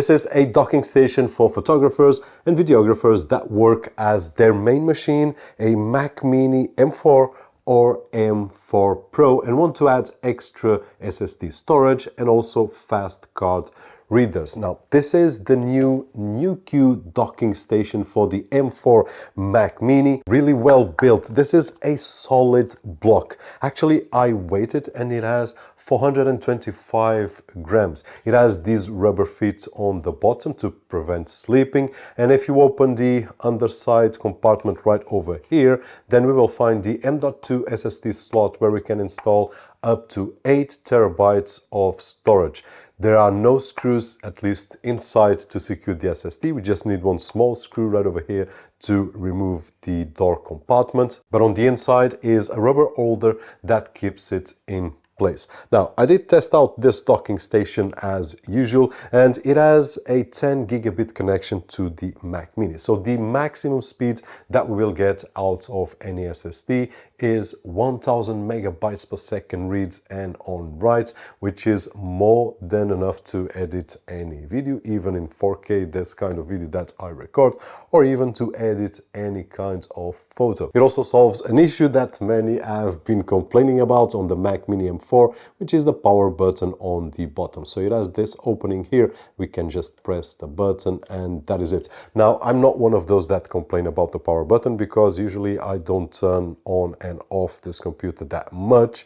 This is a docking station for photographers and videographers that work as their main machine, a Mac Mini M4 or M4 Pro, and want to add extra SSD storage and also fast card readers. Now, this is the new NewQ docking station for the M4 Mac Mini. Really well built. This is a solid block. Actually, I weighed it and it has 425 grams. It has these rubber feet on the bottom to prevent slipping. And if you open the underside compartment right over here, then we will find the M.2 SSD slot where we can install up to 8 terabytes of storage. There are no screws, at least inside, to secure the SSD. We just need one small screw right over here to remove the door compartment. But on the inside is a rubber holder that keeps it in place. Now, I did test out this docking station as usual, and it has a 10 gigabit connection to the Mac Mini. So the maximum speed that we will get out of any SSD is 1000 megabytes per second reads and on writes, which is more than enough to edit any video, even in 4K, this kind of video that I record, or even to edit any kind of photo. It also solves an issue that many have been complaining about on the Mac Mini M4, which is the power button on the bottom. So it has this opening here. We can just press the button and that is it. Now, I'm not one of those that complain about the power button because usually I don't turn on and off this computer that much,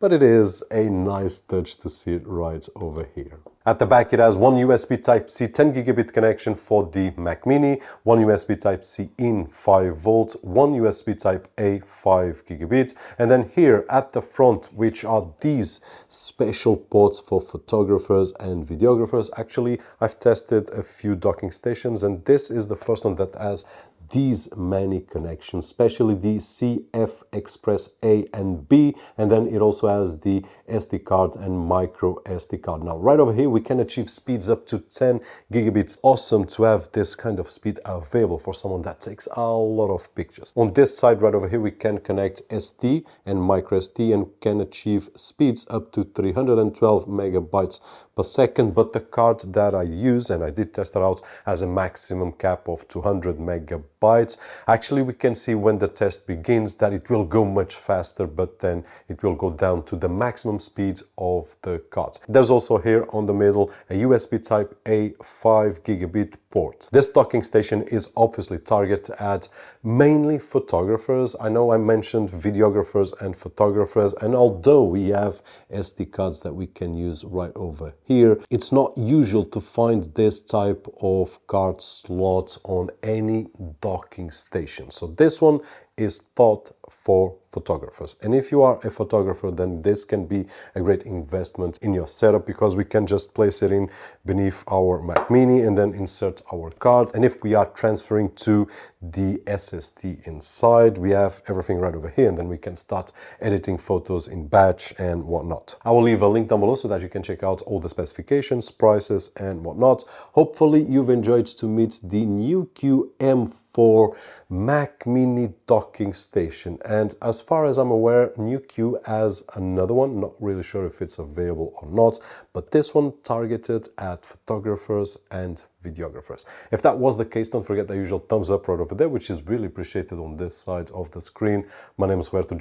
but it is a nice touch to see it right over here. At the back, it has one USB Type-C 10 gigabit connection for the Mac Mini, one USB Type-C in 5 volt, one USB Type-A 5 gigabit, and then here at the front, which are these special ports for photographers and videographers. Actually, I've tested a few docking stations, and this is the first one that has these many connections, especially the CF Express A and B, and then it also has the SD card and micro SD card. Now, right over here, we can achieve speeds up to 10 gigabits. Awesome to have this kind of speed available for someone that takes a lot of pictures. On this side, right over here, we can connect SD and micro SD and can achieve speeds up to 312 megabytes per second, but the card that I use, and I did test it out, has a maximum cap of 200 megabytes. Actually, we can see when the test begins that it will go much faster, but then it will go down to the maximum speed of the card. There's also here on the middle a USB Type-A 5 gigabit port. This docking station is obviously targeted at mainly photographers. I know I mentioned videographers and photographers, and although we have SD cards that we can use right over here, it's not usual to find this type of card slot on any docking station. So this one is thought for photographers, and if you are a photographer, then this can be a great investment in your setup because we can just place it in beneath our Mac Mini and then insert our card, and if we are transferring to the SSD inside, we have everything right over here, and then we can start editing photos in batch and whatnot. I will leave a link down below so that you can check out all the specifications, prices and whatnot. Hopefully you've enjoyed to meet the NewQ M4 Mac Mini docking station, and as far as I'm aware, NewQ has another one. Not really sure if it's available or not, but this one targeted at photographers and videographers. If that was the case, don't forget the usual thumbs up right over there, which is really appreciated on this side of the screen. My name is Roberto,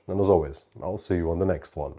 and as always, I'll see you on the next one.